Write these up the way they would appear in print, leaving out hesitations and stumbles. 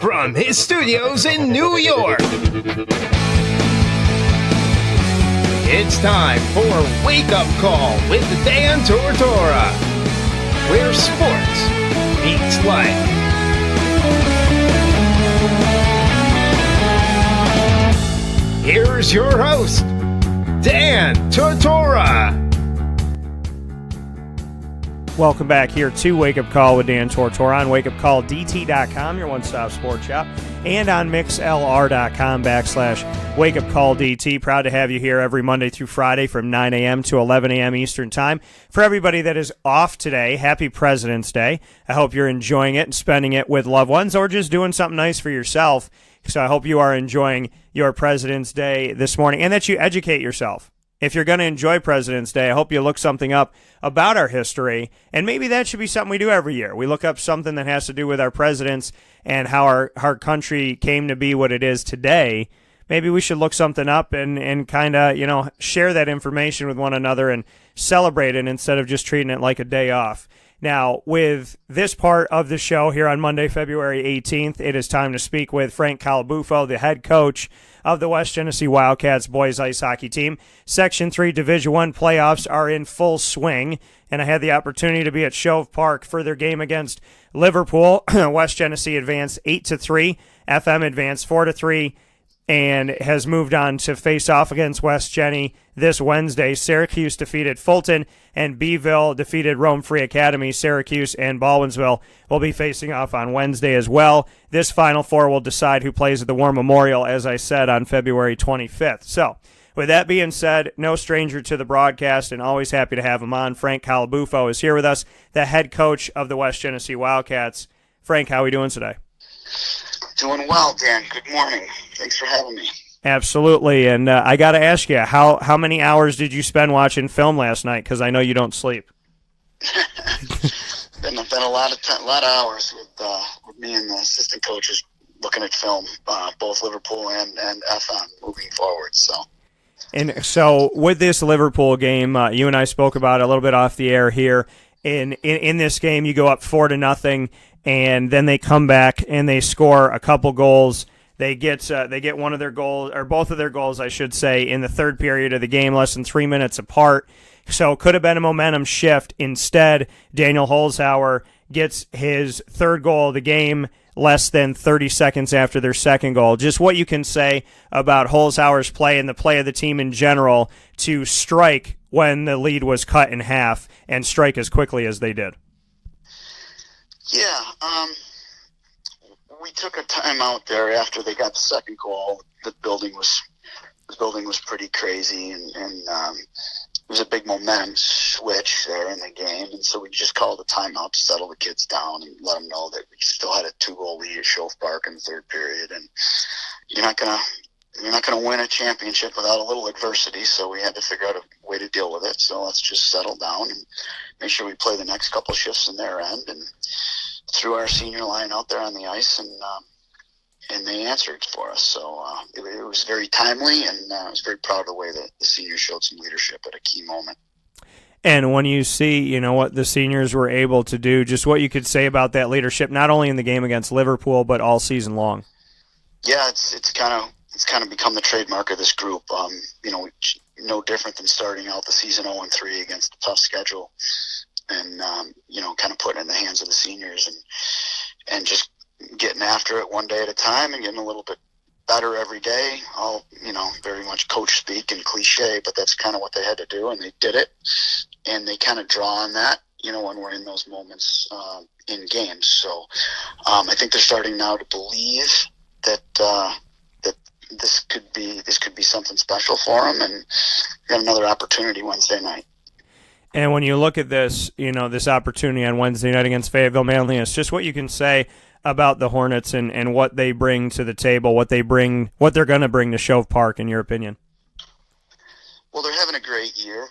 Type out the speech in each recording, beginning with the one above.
from his studios in New York, it's time for Wake Up Call with Dan Tortora, where sports meets life. Here's your host, Dan Tortora. Welcome back here to Wake Up Call with Dan Tortora on wakeupcalldt.com, your one-stop sports shop, and on mixlr.com/wakeupcalldt. Proud to have you here every Monday through Friday from 9 a.m. to 11 a.m. Eastern Time. For everybody that is off today, happy President's Day. I hope you're enjoying it and spending it with loved ones or just doing something nice for yourself. So I hope you are enjoying your President's Day this morning and that you educate yourself. If you're going to enjoy President's Day, I hope you look something up about our history, and maybe that should be something we do every year. We look up something that has to do with our presidents and how our country came to be what it is today. Maybe we should look something up and kind of, share that information with one another and celebrate it instead of just treating it like a day off. Now, with this part of the show here on Monday, February 18th, it is time to speak with Frank Colabufo, the head coach of the West Genesee Wildcats boys ice hockey team. Section 3 Division I playoffs are in full swing, and I had the opportunity to be at Shove Park for their game against Liverpool. West Genesee advanced 8-3, FM advanced 4-3, and has moved on to face off against West Genny this Wednesday. Syracuse defeated Fulton, and Beeville defeated Rome Free Academy. Syracuse and Baldwinsville will be facing off on Wednesday as well. This Final Four will decide who plays at the War Memorial, as I said, on February 25th. So, with that being said, no stranger to the broadcast and always happy to have him on. Frank Colabufo is here with us, the head coach of the West Genesee Wildcats. Frank, how are we doing today? Doing well, Dan. Good morning. Thanks for having me. Absolutely, and I got to ask you, how many hours did you spend watching film last night? Because I know you don't sleep. been a lot of hours with me and the assistant coaches looking at film, both Liverpool and FM moving forward. And so with this Liverpool game, you and I spoke about it a little bit off the air here. In this game, you go up 4-0, and then they come back and they score a couple goals. They get one of their goals, or both of their goals, I should say, in the third period of the game, less than 3 minutes apart. So it could have been a momentum shift. Instead, Daniel Holzhauer gets his third goal of the game less than 30 seconds after their second goal. Just what you can say about Holzhauer's play and the play of the team in general to strike when the lead was cut in half and strike as quickly as they did. Yeah, we took a timeout there after they got the second goal. The building was pretty crazy, and it was a big momentum switch there in the game, and so we just called a timeout to settle the kids down and let them know that we still had a 2-goal lead at Shove Park in the third period, and you're not gonna win a championship without a little adversity, so we had to figure out a way to deal with it. So let's just settle down and make sure we play the next couple shifts in their end, and threw our senior line out there on the ice, and they answered for us. So it was very timely, and I was very proud of the way that the seniors showed some leadership at a key moment. And when you see, what the seniors were able to do, just what you could say about that leadership, not only in the game against Liverpool, but all season long. Yeah, it's kind of become the trademark of this group. No different than starting out the season 0-3 against a tough schedule, and kind of putting it in the hands of the seniors and just getting after it one day at a time and getting a little bit better every day. All very much coach speak and cliche, but that's kind of what they had to do, and they did it. And they kind of draw on that, when we're in those moments in games. So I think they're starting now to believe that this could be something special for them, and got another opportunity Wednesday night. And when you look at this, this opportunity on Wednesday night against Fayetteville Manliness, just what you can say about the Hornets and what they bring to the table, what they're going to bring to Shove Park, in your opinion. Well, they're having a great year.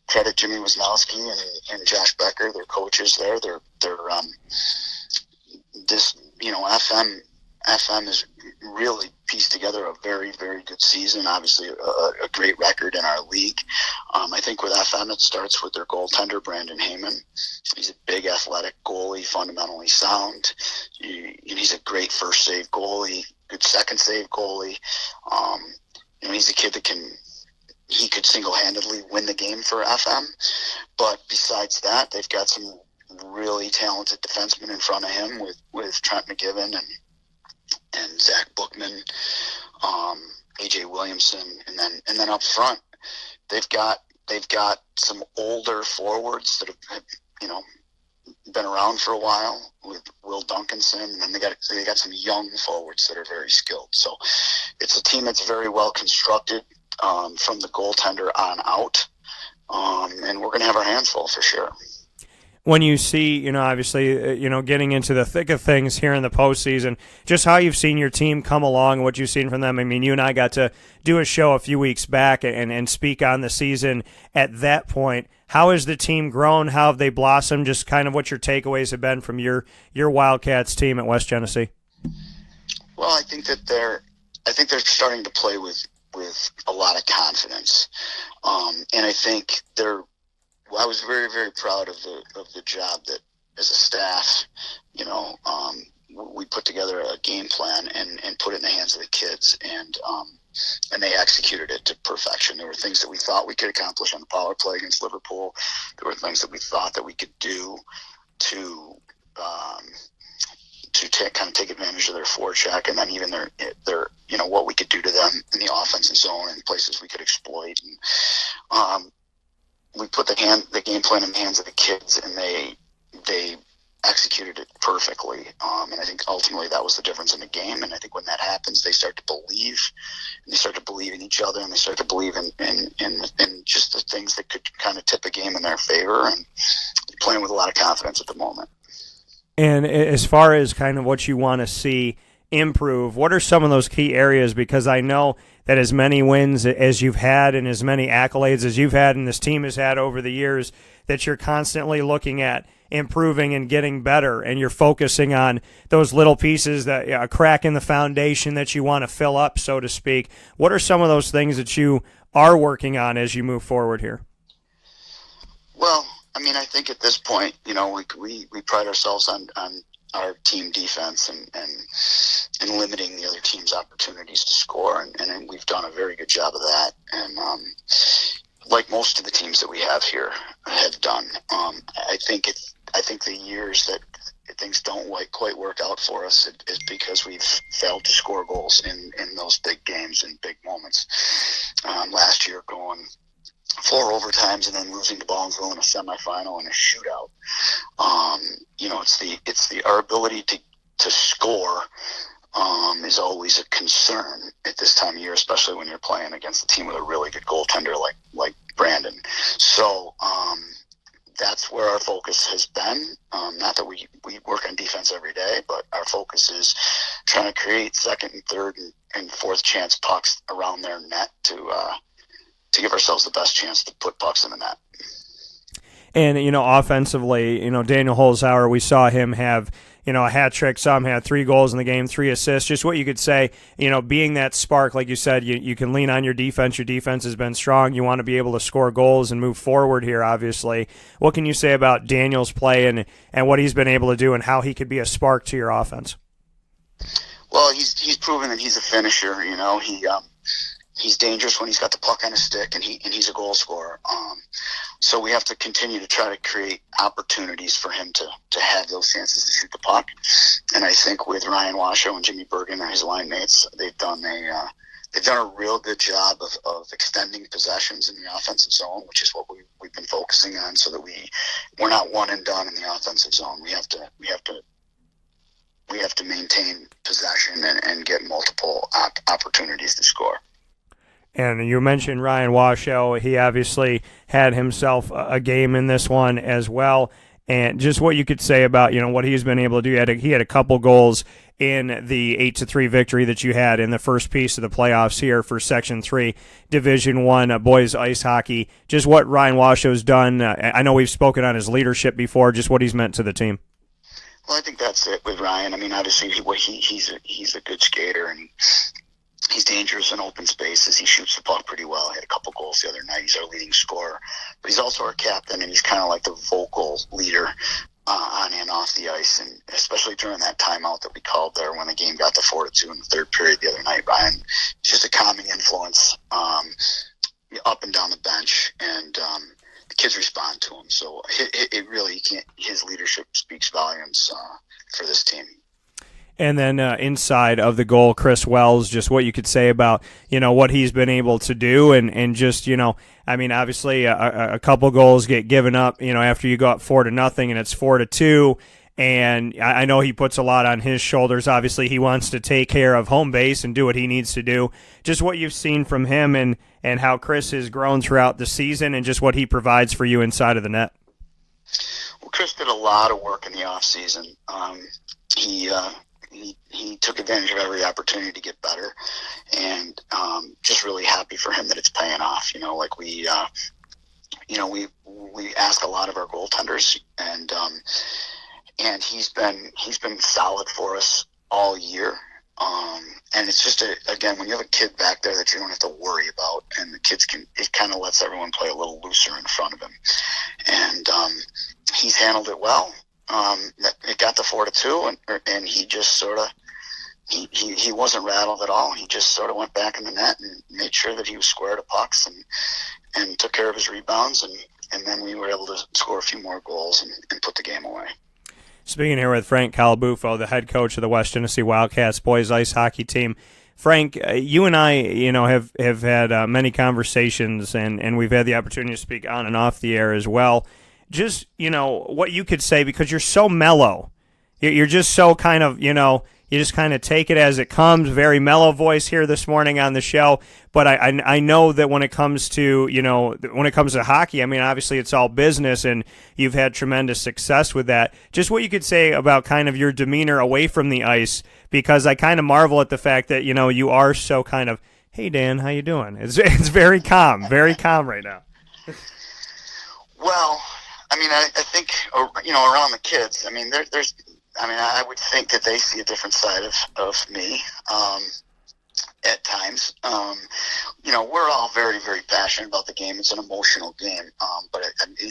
Credit Jimmy Wisnowski and Josh Becker, their coaches there. They're FM has really pieced together a very, very good season. Obviously, a great record in our league. I think with FM, it starts with their goaltender, Brandon Heyman. He's a big, athletic goalie, fundamentally sound. You he's a great first save goalie, good second save goalie. He's a kid that he could single-handedly win the game for FM. But besides that, they've got some really talented defensemen in front of him with Trent McGibbon and Zach Bookman, AJ Williamson, and then up front they've got some older forwards that have been around for a while with Will Duncanson, and then they got some young forwards that are very skilled. So it's a team that's very well constructed from the goaltender on out, and we're going to have our hands full for sure. When you see, obviously, getting into the thick of things here in the postseason, just how you've seen your team come along, what you've seen from them. I mean, you and I got to do a show a few weeks back and speak on the season at that point. How has the team grown? How have they blossomed? Just kind of what your takeaways have been from your Wildcats team at West Genesee. Well, I think they're starting to play with a lot of confidence, and I think I was very, very proud of the job that as a staff, we put together a game plan and put it in the hands of the kids, and they executed it to perfection. There were things that we thought we could accomplish on the power play against Liverpool. There were things that we thought that we could do to take advantage of their forecheck, and then even their what we could do to them in the offensive zone and places we could exploit. And we put the game plan in the hands of the kids, and they executed it perfectly. And I think ultimately that was the difference in the game. And I think when that happens, they start to believe, and they start to believe in each other, and they start to believe in just the things that could kind of tip a game in their favor. And they're playing with a lot of confidence at the moment. And as far as kind of what you want to see improve, what are some of those key areas? Because I know that as many wins as you've had and as many accolades as you've had and this team has had over the years, that you're constantly looking at improving and getting better, and you're focusing on those little pieces, that a crack in the foundation that you want to fill up, so to speak. What are some of those things that you are working on as you move forward here? Well, I mean, I think at this point, we pride ourselves on our team defense and limiting the other team's opportunities to score, and we've done a very good job of that. And like most of the teams that we have here have done, I think the years that things don't quite work out for us is because we've failed to score goals in those big games and big moments. Last year, going 4 overtimes and then losing the ball and going a semifinal and a shootout. It's our ability to score is always a concern at this time of year, especially when you're playing against a team with a really good goaltender like Brandon. So that's where our focus has been. Not that we work on defense every day, but our focus is trying to create second and third and fourth chance pucks around their net to give ourselves the best chance to put pucks in the net. And, offensively, Daniel Holzhauer, we saw him have, a hat trick. Saw him have 3 goals in the game, 3 assists. Just what you could say, being that spark, like you said, you can lean on your defense. Your defense has been strong. You want to be able to score goals and move forward here, obviously. What can you say about Daniel's play and what he's been able to do and how he could be a spark to your offense? Well, he's proven that he's a finisher. He's dangerous when he's got the puck on his stick, and he's a goal scorer. So we have to continue to try to create opportunities for him to have those chances to shoot the puck. And I think with Ryan Washoe and Jimmy Bergen and his line mates, they've done a real good job of extending possessions in the offensive zone, which is what we've been focusing on, so that we're not one and done in the offensive zone. We have to maintain possession and get multiple opportunities to score. And you mentioned Ryan Washoe. He obviously had himself a game in this one as well. And just what you could say about, what he's been able to do. He had a couple goals in the 8-3 victory that you had in the first piece of the playoffs here for Section 3, Division 1 boys ice hockey. Just what Ryan Washoe's done. I know we've spoken on his leadership before, just what he's meant to the team. Well, I think that's it with Ryan. I mean, obviously he's a good skater, and he's dangerous in open spaces. He shoots the puck pretty well. He had a couple goals the other night. He's our leading scorer. But he's also our captain, and he's kind of like the vocal leader on and off the ice, and especially during that timeout that we called there when the game got to 4-2 in the third period the other night. Ryan, he's just a calming influence up and down the bench, and the kids respond to him. So it really can't. His leadership speaks volumes for this team. And then inside of the goal, Chris Wells, just what you could say about, what he's been able to do and just, I mean, obviously a couple goals get given up, after you go up 4-0 and it's 4-2. And I know he puts a lot on his shoulders. Obviously, he wants to take care of home base and do what he needs to do. Just what you've seen from him and how Chris has grown throughout the season and just what he provides for you inside of the net. Well, Chris did a lot of work in the off season. He took advantage of every opportunity to get better, and just really happy for him that it's paying off. We ask a lot of our goaltenders, and he's been solid for us all year. And it's just again, when you have a kid back there that you don't have to worry about, and the kids it kind of lets everyone play a little looser in front of him, and he's handled it well. It got to 4-2, and he just sort of he wasn't rattled at all. He just sort of went back in the net and made sure that he was square to pucks and took care of his rebounds, and then we were able to score a few more goals and put the game away. Speaking here with Frank Colabufo, the head coach of the West Genesee Wildcats boys ice hockey team. Frank, you and I, have had many conversations, and we've had the opportunity to speak on and off the air as well. Just, what you could say, because you're so mellow. You're just so kind of, you just kind of take it as it comes. Very mellow voice here this morning on the show. But I know that when it comes to, when it comes to hockey, I mean, obviously it's all business, and you've had tremendous success with that. Just what you could say about kind of your demeanor away from the ice, because I kind of marvel at the fact that, you are so kind of, hey, Dan, how you doing? It's very calm right now. Well, I mean, I think, around the kids, I mean, I would think that they see a different side of me at times. We're all very, very passionate about the game. It's an emotional game. But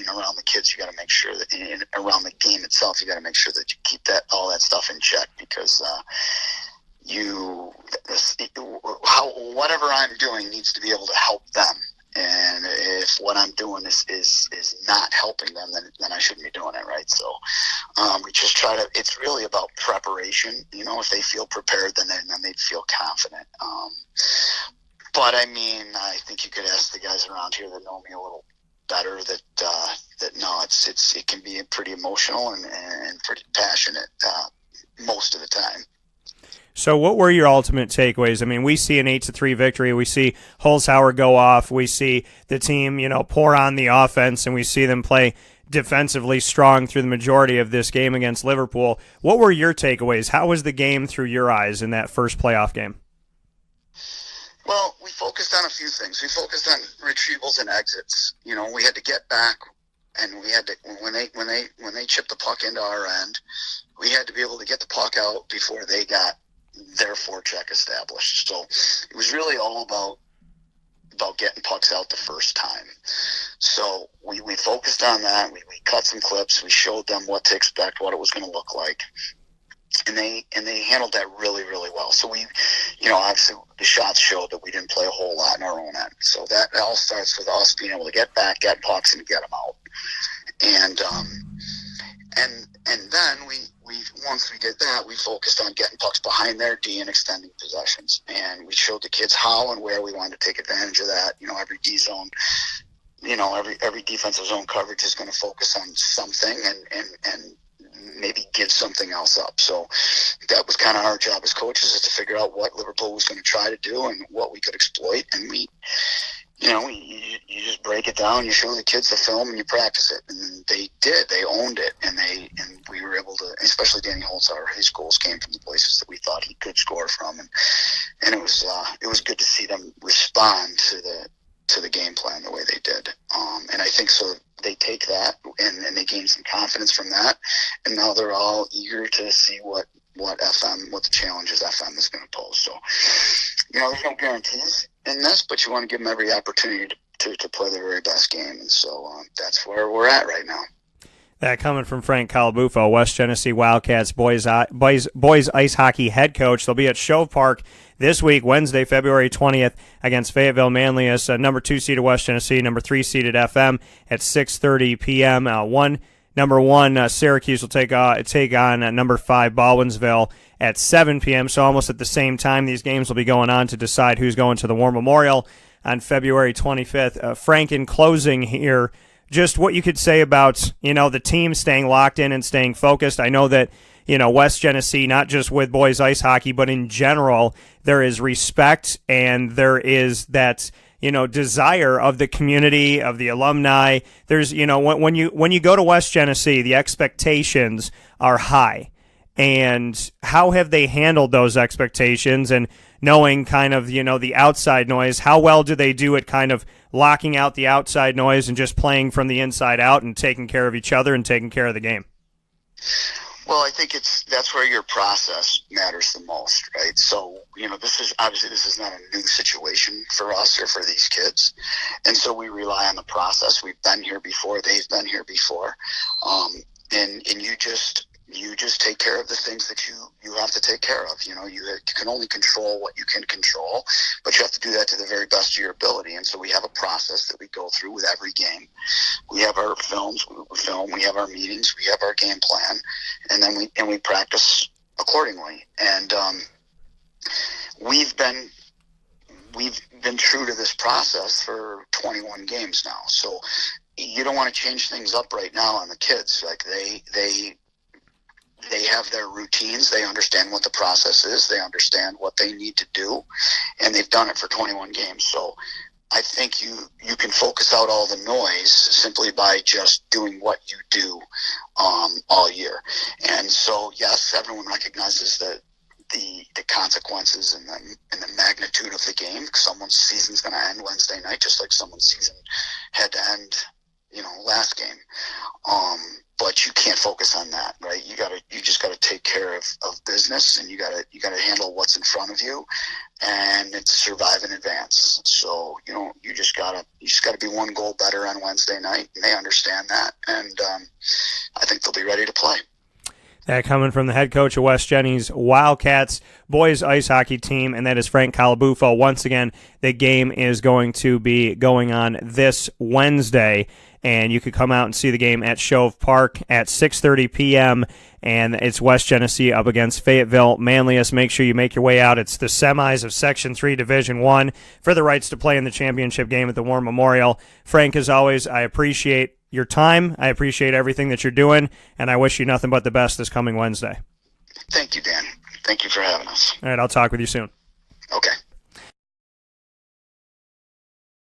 around the kids, you got to make sure that around the game itself, you got to make sure that you keep all that stuff in check, because whatever I'm doing needs to be able to help them. And if what I'm doing is not helping them, then I shouldn't be doing it, right? So we just try to. It's really about preparation. If they feel prepared, then they feel confident. But I mean, I think you could ask the guys around here that know me a little better that no, it can be pretty emotional and pretty passionate most of the time. So what were your ultimate takeaways? I mean, we see an 8-3 victory. We see Holzhauer go off. We see the team, pour on the offense, and we see them play defensively strong through the majority of this game against Liverpool. What were your takeaways? How was the game through your eyes in that first playoff game? Well, we focused on a few things. We focused on retrievals and exits. We had to get back, and we had to when they chipped the puck into our end, we had to be able to get the puck out before they got their forecheck established. So it was really all about getting pucks out the first time. So we focused on that. We cut some clips. We showed them what to expect, what it was going to look like. And they handled that really, really well. So we, obviously the shots showed that we didn't play a whole lot in our own end. So that all starts with us being able to get back, get pucks, and get them out. And then we once we did that, we focused on getting pucks behind their D and extending possessions. And we showed the kids how and where we wanted to take advantage of that. Every D zone, every defensive zone coverage is going to focus on something and maybe give something else up. So that was kind of our job as coaches, is to figure out what Liverpool was going to try to do and what we could exploit. And you just break it down, you show the kids the film, and you practice it. And they did. They owned it, and we were able to, especially Danny Holzhauer, his goals came from the places that we thought he could score from, and it was good to see them respond to the game plan the way they did. And I think so they take that and they gain some confidence from that, and now they're all eager to see what the challenges FM is going to pose. So, there's no guarantees in this, but you want to give them every opportunity to play their very best game. And so that's where we're at right now. That coming from Frank Colabufo, West Genesee Wildcats boys ice hockey head coach. They'll be at Shove Park this week, Wednesday, February 20th, against Fayetteville Manlius, number 2 seeded West Genesee, number 3 seeded FM at 6:30 p.m. Number 1 Syracuse will take on number 5 Baldwinsville at 7 p.m. So almost at the same time, these games will be going on to decide who's going to the War Memorial on February 25th. Frank, in closing here, just what you could say about, the team staying locked in and staying focused. I know that, West Genesee, not just with boys ice hockey, but in general, there is respect and there is that, desire of the community, of the alumni. There's, when you go to West Genesee, the expectations are high. And how have they handled those expectations and knowing kind of, the outside noise? How well do they do at kind of locking out the outside noise and just playing from the inside out and taking care of each other and taking care of the game? Well, I think that's where your process matters the most, right? So, this is not a new situation for us or for these kids. And so we rely on the process. We've been here before. They've been here before. And you just take care of the things that you have to take care of. You can only control what you can control, but you have to do that to the very best of your ability. And so we have a process that we go through with every game. We have our films, we have our meetings, we have our game plan, and then we practice accordingly. And we've been true to this process for 21 games now. So you don't want to change things up right now on the kids. Like they have their routines. They understand what the process is. They understand what they need to do, and they've done it for 21 games. So I think you can focus out all the noise simply by just doing what you do all year. And so, yes, everyone recognizes that the consequences and the magnitude of the game. Someone's season's going to end Wednesday night, just like someone's season had to end, last game. But you can't focus on that, right? You just gotta take care of business, and you gotta handle what's in front of you, and it's survive and advance. So, you just gotta be one goal better on Wednesday night, and they understand that, and I think they'll be ready to play. That coming from the head coach of West Genesee's Wildcats boys ice hockey team, and that is Frank Colabufo. Once again, the game is going to be going on this Wednesday, and you could come out and see the game at Shove Park at 6:30 p.m., and it's West Genesee up against Fayetteville Manlius. Make sure you make your way out. It's the semis of Section 3 Division 1 for the rights to play in the championship game at the War Memorial. Frank, as always, I appreciate your time. I appreciate everything that you're doing, and I wish you nothing but the best this coming Wednesday. Thank you, Dan. Thank you for having us. All right, I'll talk with you soon. Okay.